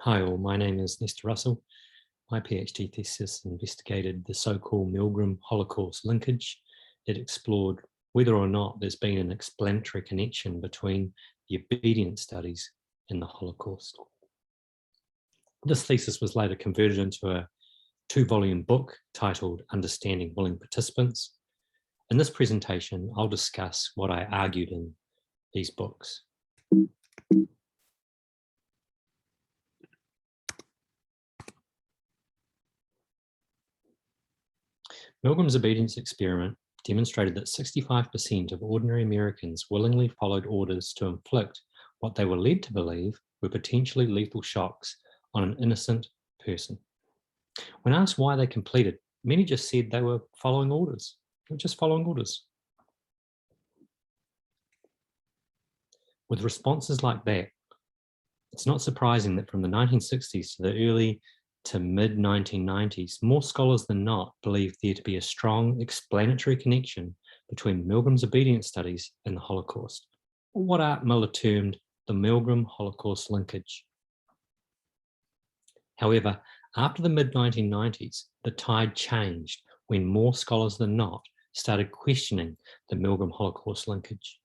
Hi all, my name is Lester Russell. My PhD thesis investigated the so-called Milgram-Holocaust linkage. It explored whether or not there's been an explanatory connection between the obedience studies and the Holocaust. This thesis was later converted into a 2-volume book titled Understanding Willing Participants. In this presentation, I'll discuss what I argued in these books. Milgram's obedience experiment demonstrated that 65% of ordinary Americans willingly followed orders to inflict what they were led to believe were potentially lethal shocks on an innocent person. When asked why they completed, many just said they were following orders. They were just following orders. With responses like that, it's not surprising that from the 1960s to the early to mid-1990s, more scholars than not believed there to be a strong explanatory connection between Milgram's obedience studies and the Holocaust, or what Art Miller termed the Milgram-Holocaust linkage. However, after the mid-1990s, the tide changed when more scholars than not started questioning the Milgram-Holocaust linkage.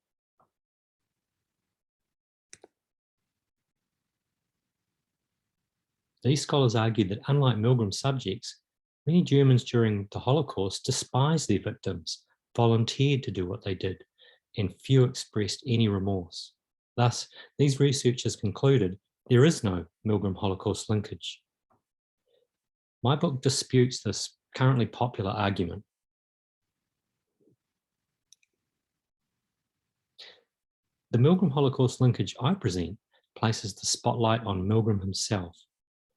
These scholars argued that unlike Milgram's subjects, many Germans during the Holocaust despised their victims, volunteered to do what they did, and few expressed any remorse. Thus, these researchers concluded there is no Milgram-Holocaust linkage. My book disputes this currently popular argument. The Milgram-Holocaust linkage I present places the spotlight on Milgram himself.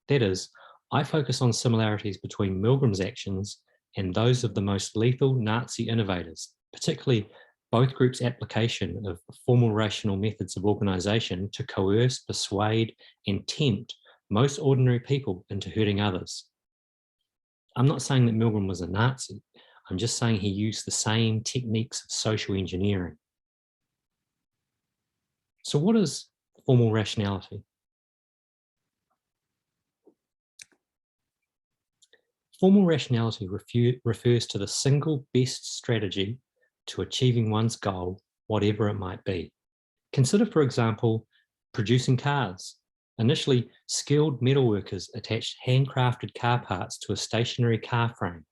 That is, I focus on similarities between Milgram's actions and those of the most lethal Nazi innovators, particularly both groups' application of formal rational methods of organization to coerce, persuade, and tempt most ordinary people into hurting others. I'm not saying that Milgram was a Nazi. I'm just saying he used the same techniques of social engineering. So what is formal rationality? Formal rationality refers to the single best strategy to achieving one's goal, whatever it might be. Consider, for example, producing cars. Initially, skilled metalworkers attached handcrafted car parts to a stationary car frame.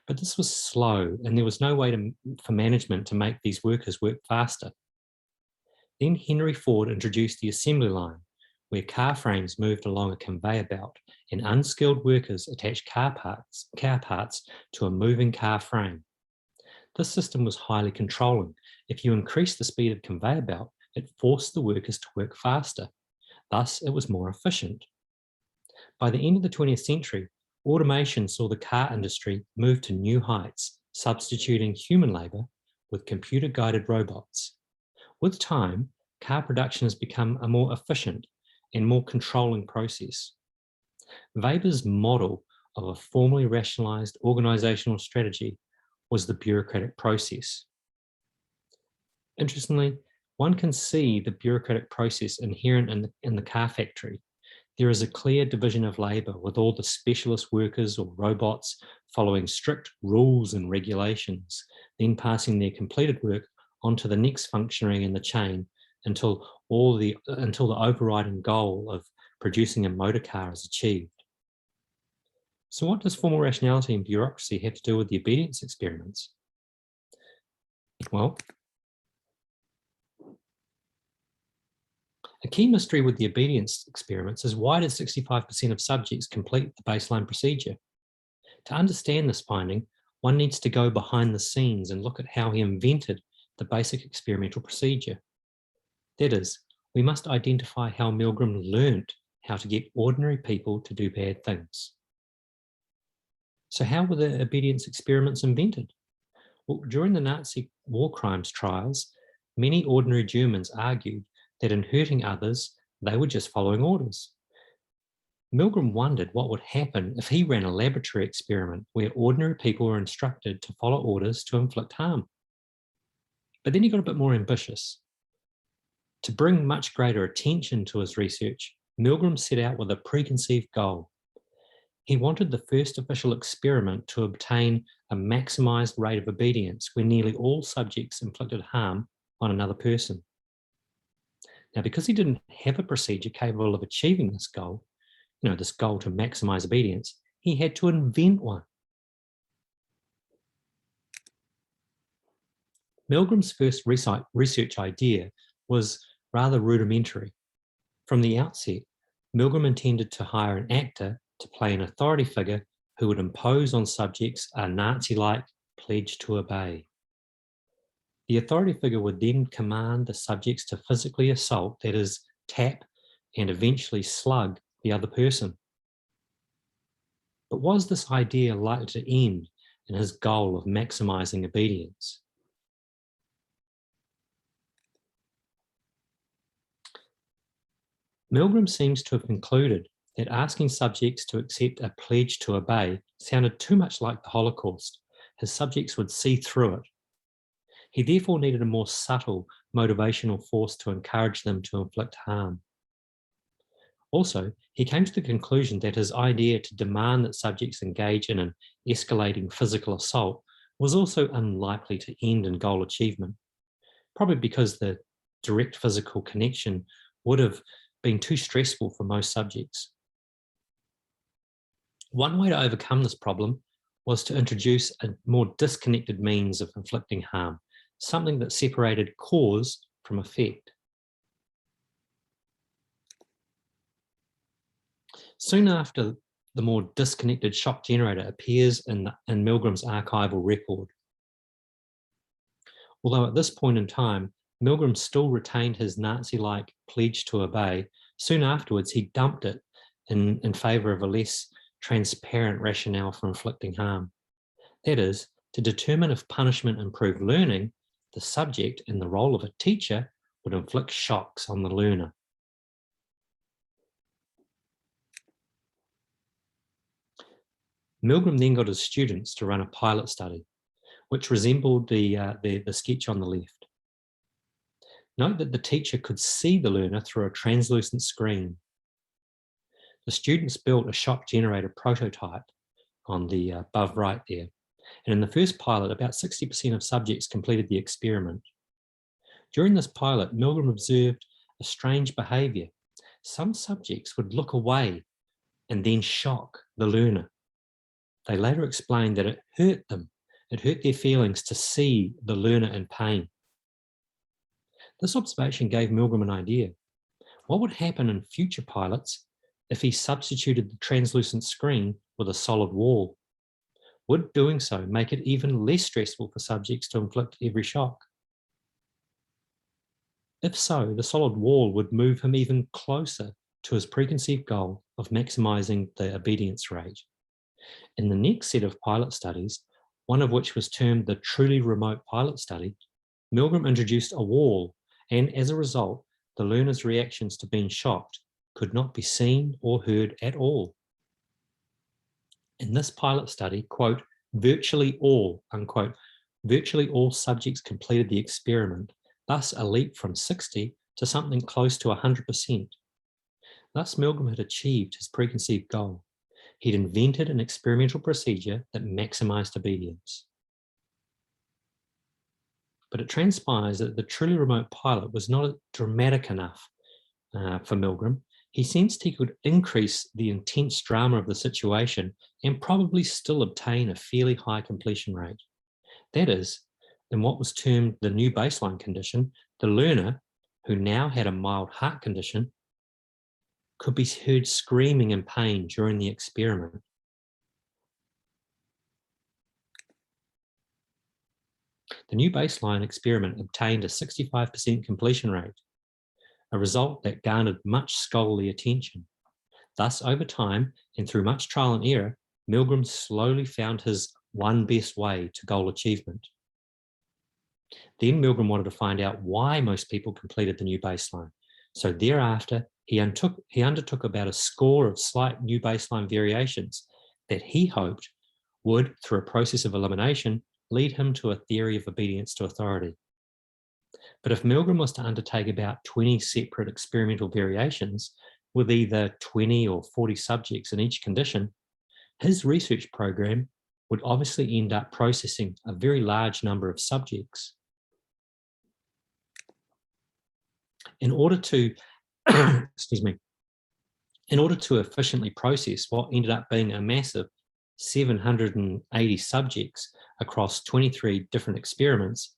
But this was slow, and there was no way for management to make these workers work faster. Then Henry Ford introduced the assembly line, where car frames moved along a conveyor belt and unskilled workers attached car parts to a moving car frame. This system was highly controlling. If you increased the speed of the conveyor belt, it forced the workers to work faster. Thus, it was more efficient. By the end of the 20th century, automation saw the car industry move to new heights, substituting human labor with computer-guided robots. With time, car production has become a more efficient and more controlling process. Weber's model of a formally rationalized organizational strategy was the bureaucratic process. Interestingly, one can see the bureaucratic process inherent in the car factory. There is a clear division of labor, with all the specialist workers or robots following strict rules and regulations, then passing their completed work onto the next functionary in the chain until the overriding goal of producing a motor car is achieved. So what does formal rationality and bureaucracy have to do with the obedience experiments? Well, a key mystery with the obedience experiments is why did 65% of subjects complete the baseline procedure? To understand this finding, one needs to go behind the scenes and look at how he invented the basic experimental procedure. That is, we must identify how Milgram learnt how to get ordinary people to do bad things. So how were the obedience experiments invented? Well, during the Nazi war crimes trials, many ordinary Germans argued that in hurting others, they were just following orders. Milgram wondered what would happen if he ran a laboratory experiment where ordinary people were instructed to follow orders to inflict harm. But then he got a bit more ambitious. To bring much greater attention to his research, Milgram set out with a preconceived goal. He wanted the first official experiment to obtain a maximised rate of obedience where nearly all subjects inflicted harm on another person. Now, because he didn't have a procedure capable of achieving this goal, this goal to maximise obedience, he had to invent one. Milgram's first research idea was rather rudimentary. From the outset, Milgram intended to hire an actor to play an authority figure who would impose on subjects a Nazi-like pledge to obey. The authority figure would then command the subjects to physically assault, that is, tap and eventually slug the other person. But was this idea likely to end in his goal of maximising obedience? Milgram seems to have concluded that asking subjects to accept a pledge to obey sounded too much like the Holocaust. His subjects would see through it. He therefore needed a more subtle motivational force to encourage them to inflict harm. Also, he came to the conclusion that his idea to demand that subjects engage in an escalating physical assault was also unlikely to end in goal achievement, probably because the direct physical connection would have been too stressful for most subjects. One way to overcome this problem was to introduce a more disconnected means of inflicting harm, something that separated cause from effect. Soon after, the more disconnected shock generator appears in Milgram's archival record. Although at this point in time, Milgram still retained his Nazi-like pledge to obey, soon afterwards he dumped it in favour of a less transparent rationale for inflicting harm. That is, to determine if punishment improved learning, the subject, in the role of a teacher, would inflict shocks on the learner. Milgram then got his students to run a pilot study, which resembled the sketch on the left. Note that the teacher could see the learner through a translucent screen. The students built a shock generator prototype on the above right there. And in the first pilot, about 60% of subjects completed the experiment. During this pilot, Milgram observed a strange behaviour. Some subjects would look away and then shock the learner. They later explained that it hurt them. It hurt their feelings to see the learner in pain. This observation gave Milgram an idea. What would happen in future pilots if he substituted the translucent screen with a solid wall? Would doing so make it even less stressful for subjects to inflict every shock? If so, the solid wall would move him even closer to his preconceived goal of maximising the obedience rate. In the next set of pilot studies, one of which was termed the truly remote pilot study, Milgram introduced a wall, and as a result, the learner's reactions to being shocked could not be seen or heard at all. In this pilot study, quote, virtually all, unquote, virtually all subjects completed the experiment, thus a leap from 60 to something close to 100%. Thus, Milgram had achieved his preconceived goal. He'd invented an experimental procedure that maximised obedience. But it transpires that the truly remote pilot was not dramatic enough for Milgram. He sensed he could increase the intense drama of the situation and probably still obtain a fairly high completion rate. That is, in what was termed the new baseline condition, the learner, who now had a mild heart condition, could be heard screaming in pain during the experiment. The new baseline experiment obtained a 65% completion rate, a result that garnered much scholarly attention. Thus, over time, and through much trial and error, Milgram slowly found his one best way to goal achievement. Then Milgram wanted to find out why most people completed the new baseline. So thereafter, he undertook about a score of slight new baseline variations that he hoped would, through a process of elimination, lead him to a theory of obedience to authority. But if Milgram was to undertake about 20 separate experimental variations, with either 20 or 40 subjects in each condition, his research program would obviously end up processing a very large number of subjects. In order to, excuse me, in order to efficiently process what ended up being a massive 780 subjects across 23 different experiments,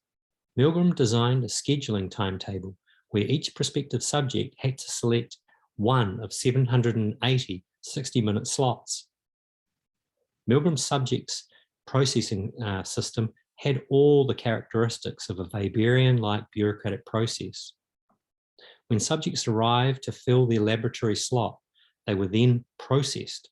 Milgram designed a scheduling timetable where each prospective subject had to select one of 780 60-minute slots. Milgram's subjects processing system had all the characteristics of a Weberian-like bureaucratic process. When subjects arrived to fill their laboratory slot, they were then processed.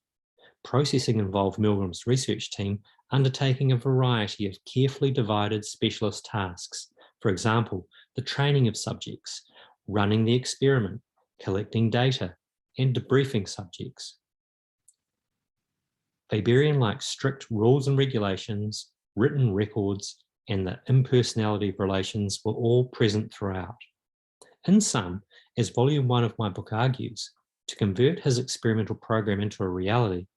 Processing involved Milgram's research team undertaking a variety of carefully divided specialist tasks. For example, the training of subjects, running the experiment, collecting data, and debriefing subjects. Weberian-like strict rules and regulations, written records, and the impersonality of relations were all present throughout. In sum, as volume 1 of my book argues, to convert his experimental program into a reality,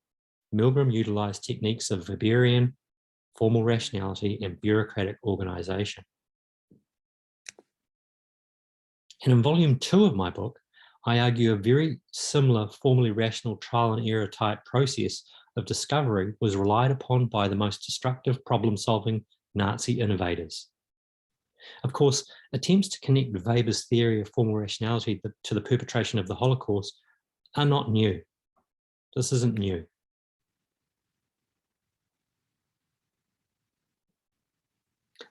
Milgram utilized techniques of Weberian, formal rationality, and bureaucratic organization. And in volume 2 of my book, I argue a very similar formally rational trial and error type process of discovery was relied upon by the most destructive problem-solving Nazi innovators. Of course, attempts to connect Weber's theory of formal rationality to the perpetration of the Holocaust are not new. This isn't new.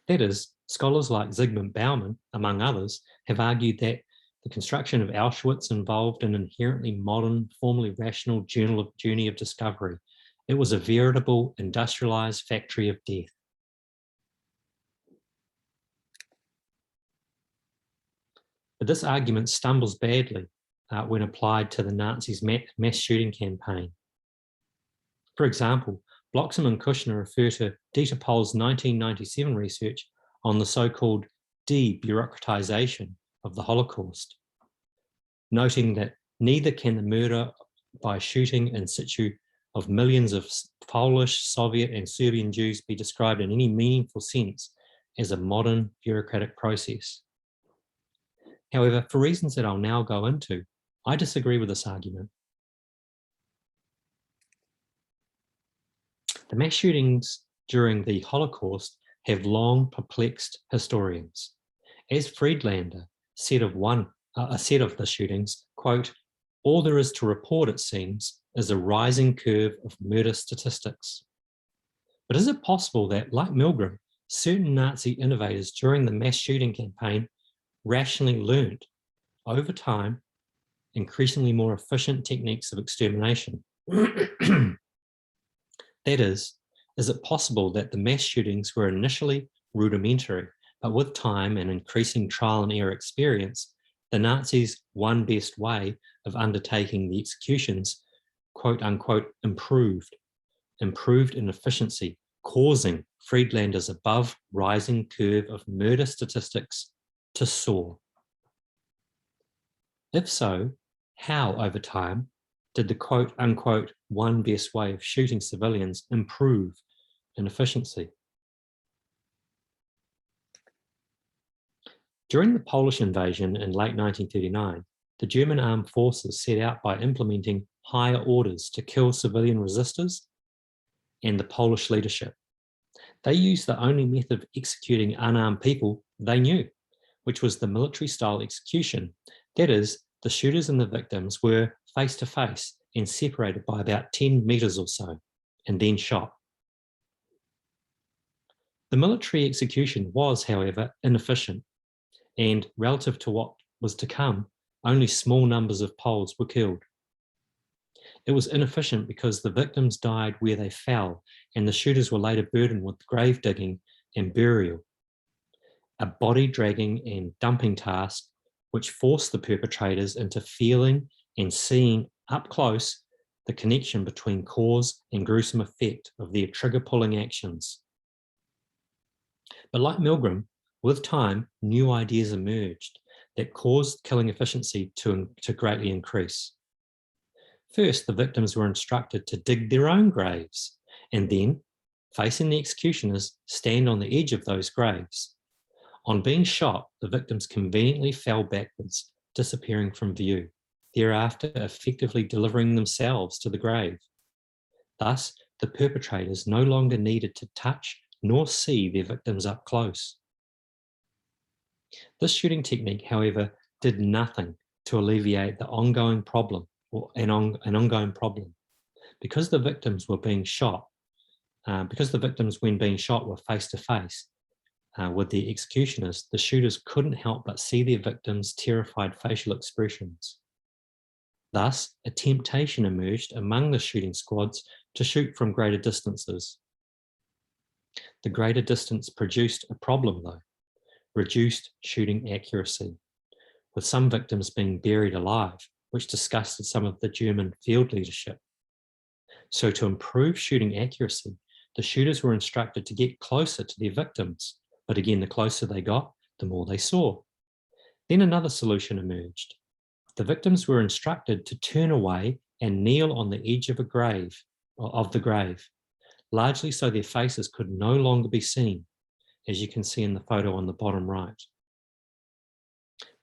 That is, scholars like Zygmunt Bauman, among others, have argued that the construction of Auschwitz involved an inherently modern, formally rational journey of discovery. It was a veritable industrialized factory of death. But this argument stumbles badly when applied to the Nazis' mass shooting campaign. For example, Bloxham and Kushner refer to Dieter Pohl's 1997 research on the so-called de-bureaucratization of the Holocaust, noting that neither can the murder by shooting in situ of millions of Polish, Soviet, and Serbian Jews be described in any meaningful sense as a modern bureaucratic process. However, for reasons that I'll now go into, I disagree with this argument. The mass shootings during the Holocaust have long perplexed historians. As Friedlander said of the shootings, quote, "All there is to report, it seems, is a rising curve of murder statistics." But is it possible that, like Milgram, certain Nazi innovators during the mass shooting campaign rationally learned, over time, increasingly more efficient techniques of extermination? That is it possible that the mass shootings were initially rudimentary, but with time and increasing trial and error experience, the Nazis' one best way of undertaking the executions, quote unquote, improved in efficiency, causing Friedlander's above rising curve of murder statistics to soar? If so, how over time did the quote unquote one best way of shooting civilians improve in efficiency? During the Polish invasion in late 1939, the German armed forces set out by implementing higher orders to kill civilian resistors and the Polish leadership. They used the only method of executing unarmed people they knew, which was the military-style execution. That is, the shooters and the victims were face to face and separated by about 10 meters or so, and then shot. The military execution was, however, inefficient, and relative to what was to come, only small numbers of Poles were killed. It was inefficient because the victims died where they fell, and the shooters were later burdened with grave digging and burial, a body dragging and dumping task which forced the perpetrators into feeling and seeing up close the connection between cause and gruesome effect of their trigger-pulling actions. But like Milgram, with time, new ideas emerged that caused killing efficiency to greatly increase. First, the victims were instructed to dig their own graves and then, facing the executioners, stand on the edge of those graves. On being shot, the victims conveniently fell backwards, disappearing from view, thereafter effectively delivering themselves to the grave. Thus, the perpetrators no longer needed to touch nor see their victims up close. This shooting technique, however, did nothing to alleviate the ongoing problem, or an ongoing problem. Because the victims were being shot, because the victims, when being shot, were face to face with the executioners, the shooters couldn't help but see their victims' terrified facial expressions. Thus, a temptation emerged among the shooting squads to shoot from greater distances. The greater distance produced a problem, though: reduced shooting accuracy, with some victims being buried alive, which disgusted some of the German field leadership. So, to improve shooting accuracy, the shooters were instructed to get closer to their victims, but again, the closer they got, the more they saw. Then another solution emerged. The victims were instructed to turn away and kneel on the edge of the grave, largely so their faces could no longer be seen, as you can see in the photo on the bottom right.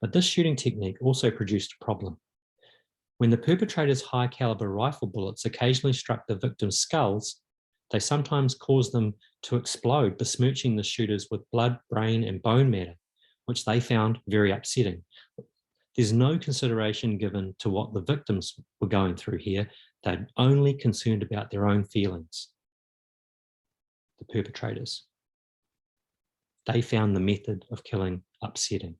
But this shooting technique also produced a problem. When the perpetrators' high caliber rifle bullets occasionally struck the victims' skulls, they sometimes caused them to explode, besmirching the shooters with blood, brain, and bone matter, which they found very upsetting. There's no consideration given to what the victims were going through here. They're only concerned about their own feelings. The perpetrators. They found the method of killing upsetting.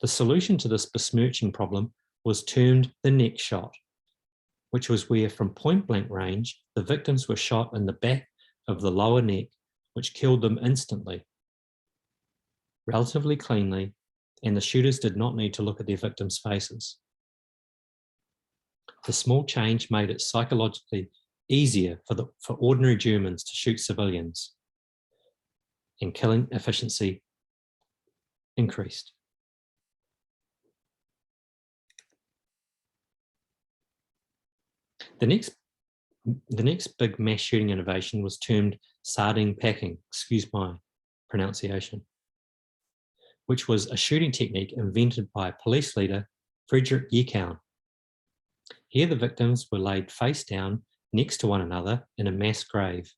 The solution to this besmirching problem was termed the neck shot, which was where, from point blank range, the victims were shot in the back of the lower neck, which killed them instantly, relatively cleanly, and the shooters did not need to look at their victims' faces. The small change made it psychologically easier for ordinary Germans to shoot civilians, and killing efficiency increased. The next big mass shooting innovation was termed sardine packing, excuse my pronunciation, which was a shooting technique invented by police leader Friedrich Jeckeln. Here the victims were laid face down next to one another in a mass grave.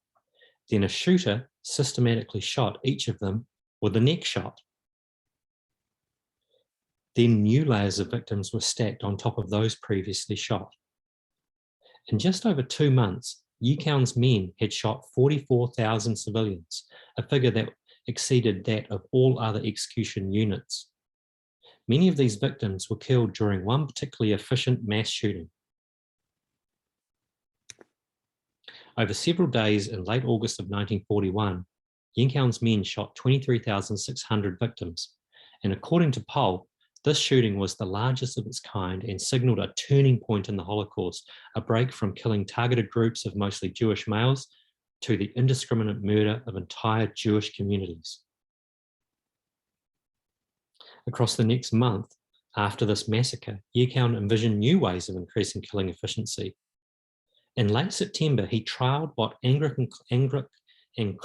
Then a shooter systematically shot each of them with a neck shot. Then new layers of victims were stacked on top of those previously shot. In just over 2 months, Jeckeln's men had shot 44,000 civilians, a figure that exceeded that of all other execution units. Many of these victims were killed during one particularly efficient mass shooting. Over several days in late August of 1941, Jeckeln's men shot 23,600 victims, and according to Pohl, this shooting was the largest of its kind and signaled a turning point in the Holocaust, a break from killing targeted groups of mostly Jewish males to the indiscriminate murder of entire Jewish communities. Across the next month after this massacre, Jeckeln envisioned new ways of increasing killing efficiency. In late September, he trialled what Anglican and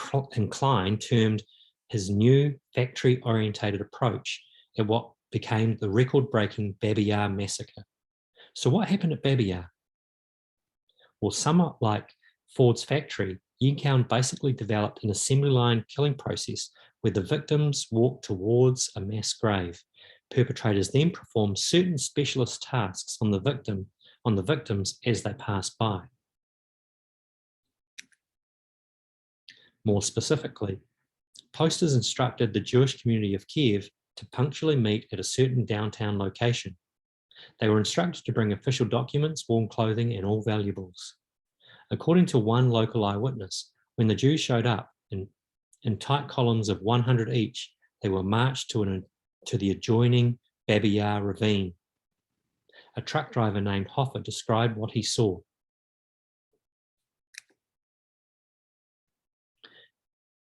Klein termed his new factory-orientated approach at what became the record-breaking Babi Yar massacre. So what happened at Babi Yar? Well, somewhat like Ford's factory, Jeckeln basically developed an assembly line killing process where the victims walked towards a mass grave. Perpetrators then performed certain specialist tasks on the victims as they passed by. More specifically, posters instructed the Jewish community of Kiev to punctually meet at a certain downtown location. They were instructed to bring official documents, warm clothing, and all valuables. According to one local eyewitness, when the Jews showed up in tight columns of 100 each, they were marched to the adjoining Babi Yar ravine. A truck driver named Hoffer described what he saw.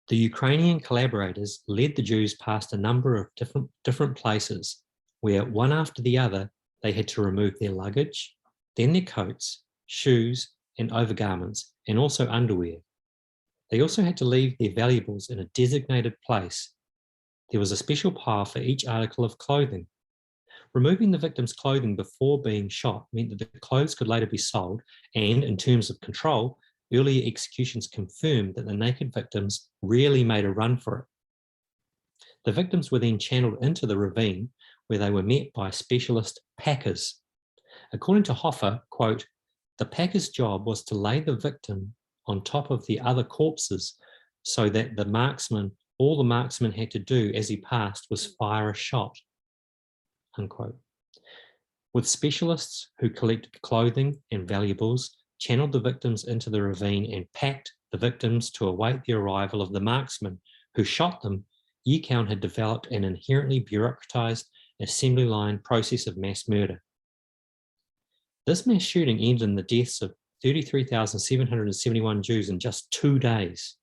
The Ukrainian collaborators led the Jews past a number of different places where, one after the other, they had to remove their luggage, then their coats, shoes, and overgarments, and also underwear. They also had to leave their valuables in a designated place. There was a special pile for each article of clothing. Removing the victim's clothing before being shot meant that the clothes could later be sold, and in terms of control, earlier executions confirmed that the naked victims rarely made a run for it. The victims were then channeled into the ravine, where they were met by specialist packers. According to Hoffer, quote, "The packer's job was to lay the victim on top of the other corpses so that all the marksman had to do as he passed was fire a shot," unquote. With specialists who collected clothing and valuables, channeled the victims into the ravine and packed the victims to await the arrival of the marksman who shot them, Yikon had developed an inherently bureaucratized assembly line process of mass murder. This mass shooting ended in the deaths of 33,771 Jews in just 2 days.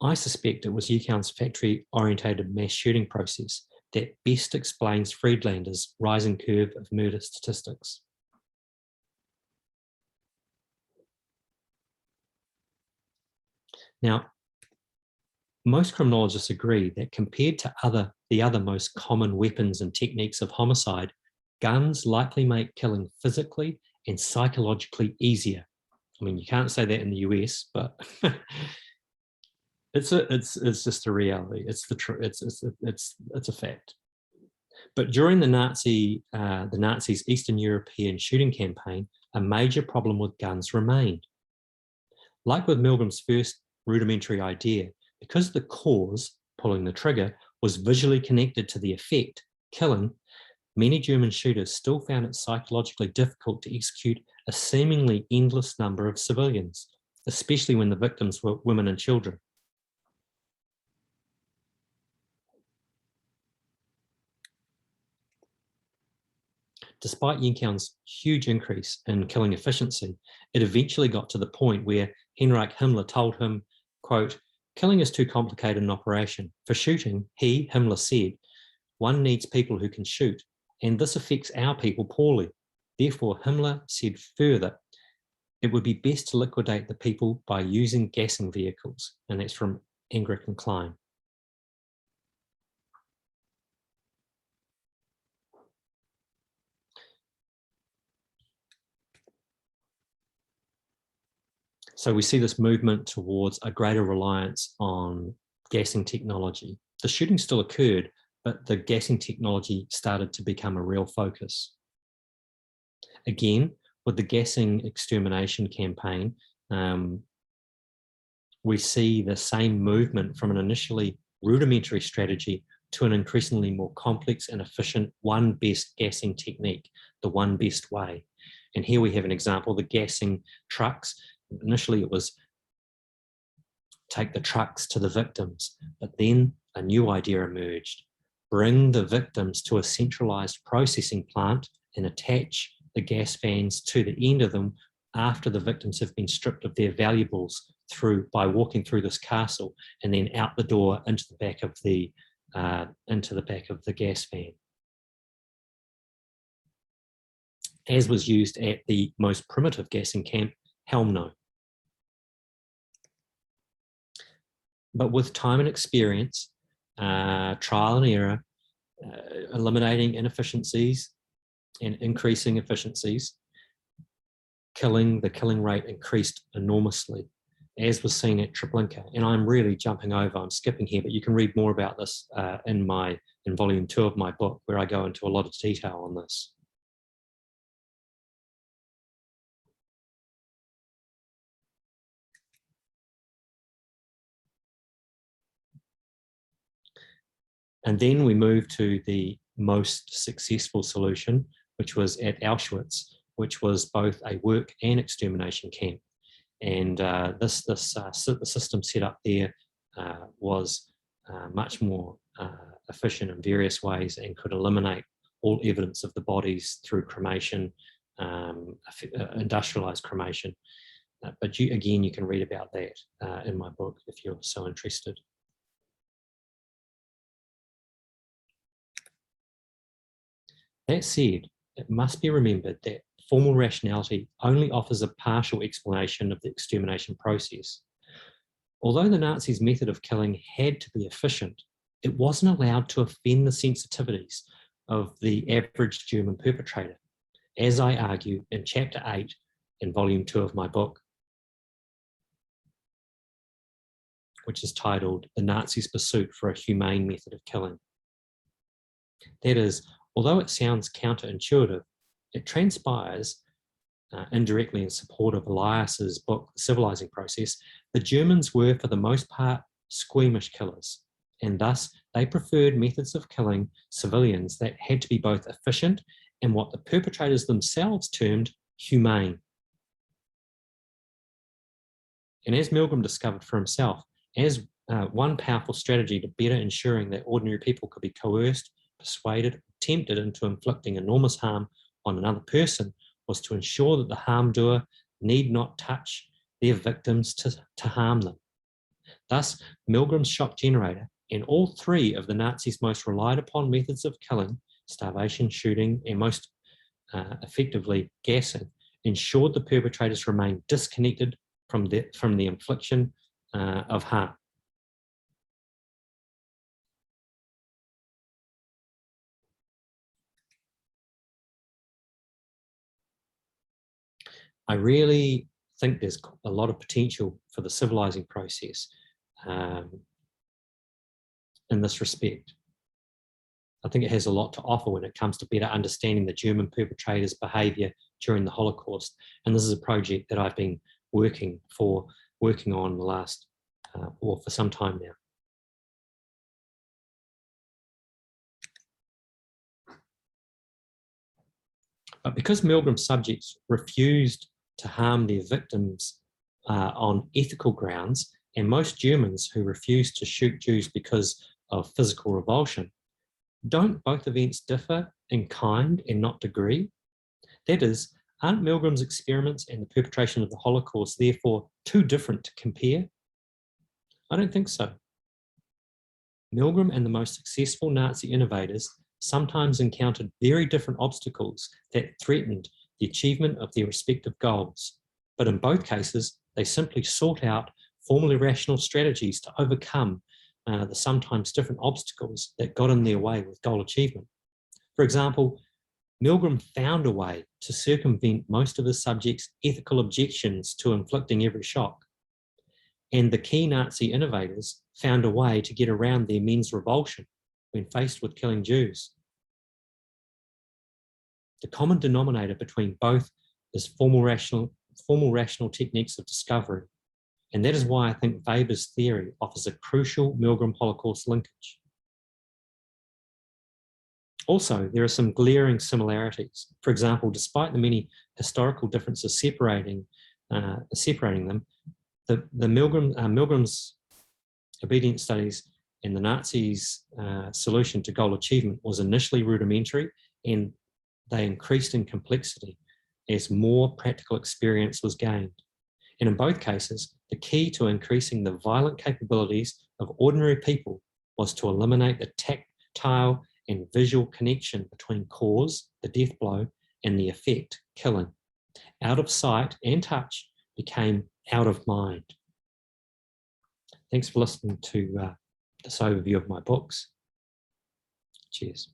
I suspect it was Yikon's factory-orientated mass shooting process that best explains Friedlander's rising curve of murder statistics. Now, most criminologists agree that compared to the other most common weapons and techniques of homicide, guns likely make killing physically and psychologically easier. I mean, you can't say that in the US, but it's just a reality. It's a fact. But during the Nazis' Eastern European shooting campaign, a major problem with guns remained. Like with Milgram's first rudimentary idea, because the cause, pulling the trigger, was visually connected to the effect, killing, many German shooters still found it psychologically difficult to execute a seemingly endless number of civilians, especially when the victims were women and children. Despite Jenkeln's huge increase in killing efficiency, it eventually got to the point where Heinrich Himmler told him, quote, "Killing is too complicated an operation. For shooting," Himmler said, "one needs people who can shoot, and this affects our people poorly." Therefore, Himmler said further, it would be best to liquidate the people by using gassing vehicles, and that's from Engrich and Klein. So we see this movement towards a greater reliance on gassing technology. The shooting still occurred, but the gassing technology started to become a real focus. Again, with the gassing extermination campaign, we see the same movement from an initially rudimentary strategy to an increasingly more complex and efficient one best gassing technique, the one best way. And here we have an example, the gassing trucks. Initially, it was take the trucks to the victims, but then a new idea emerged. Bring the victims to a centralized processing plant and attach the gas fans to the end of them after the victims have been stripped of their valuables by walking through this castle and then out the door into the back of the gas fan. As was used at the most primitive gassing camp, Helmno. But with time and experience, trial and error, eliminating inefficiencies and increasing efficiencies, the killing rate increased enormously, as was seen at Treblinka. And I'm really jumping over, I'm skipping here, but you can read more about this in volume 2 of my book, where I go into a lot of detail on this. And then we moved to the most successful solution, which was at Auschwitz, which was both a work and extermination camp. And the system set up there was much more efficient in various ways and could eliminate all evidence of the bodies through cremation, industrialized cremation. But you can read about that in my book if you're so interested. That said, it must be remembered that formal rationality only offers a partial explanation of the extermination process. Although the Nazis' method of killing had to be efficient, it wasn't allowed to offend the sensitivities of the average German perpetrator, as I argue in Chapter 8 in Volume 2 of my book, which is titled The Nazis' Pursuit for a Humane Method of Killing. That is, although it sounds counterintuitive, it transpires indirectly in support of Elias's book, The Civilizing Process. The Germans were, for the most part, squeamish killers, and thus they preferred methods of killing civilians that had to be both efficient and what the perpetrators themselves termed humane. And as Milgram discovered for himself, as one powerful strategy to better ensuring that ordinary people could be coerced, persuaded, tempted into inflicting enormous harm on another person was to ensure that the harm doer need not touch their victims to harm them. Thus, Milgram's shock generator and all three of the Nazis' most relied upon methods of killing, starvation, shooting, and most effectively gassing, ensured the perpetrators remained disconnected from the infliction of harm. I really think there's a lot of potential for the civilizing process in this respect. I think it has a lot to offer when it comes to better understanding the German perpetrators' behaviour during the Holocaust. And this is a project that I've been working on the last, or for some time now. But because Milgram's subjects refused to harm their victims on ethical grounds, and most Germans who refused to shoot Jews because of physical revulsion, don't both events differ in kind and not degree? That is, aren't Milgram's experiments and the perpetration of the Holocaust therefore too different to compare? I don't think so. Milgram and the most successful Nazi innovators sometimes encountered very different obstacles that threatened the achievement of their respective goals. But in both cases, they simply sought out formally rational strategies to overcome the sometimes different obstacles that got in their way with goal achievement. For example, Milgram found a way to circumvent most of his subjects' ethical objections to inflicting every shock. And the key Nazi innovators found a way to get around their men's revulsion when faced with killing Jews. The common denominator between both is formal rational techniques of discovery. And that is why I think Weber's theory offers a crucial Milgram Holocaust linkage. Also, there are some glaring similarities. For example, despite the many historical differences separating them, the Milgram's obedience studies and the Nazis' solution to goal achievement was initially rudimentary, and they increased in complexity as more practical experience was gained. And in both cases, the key to increasing the violent capabilities of ordinary people was to eliminate the tactile and visual connection between cause, the death blow, and the effect, killing. Out of sight and touch became out of mind. Thanks for listening to this overview of my books. Cheers.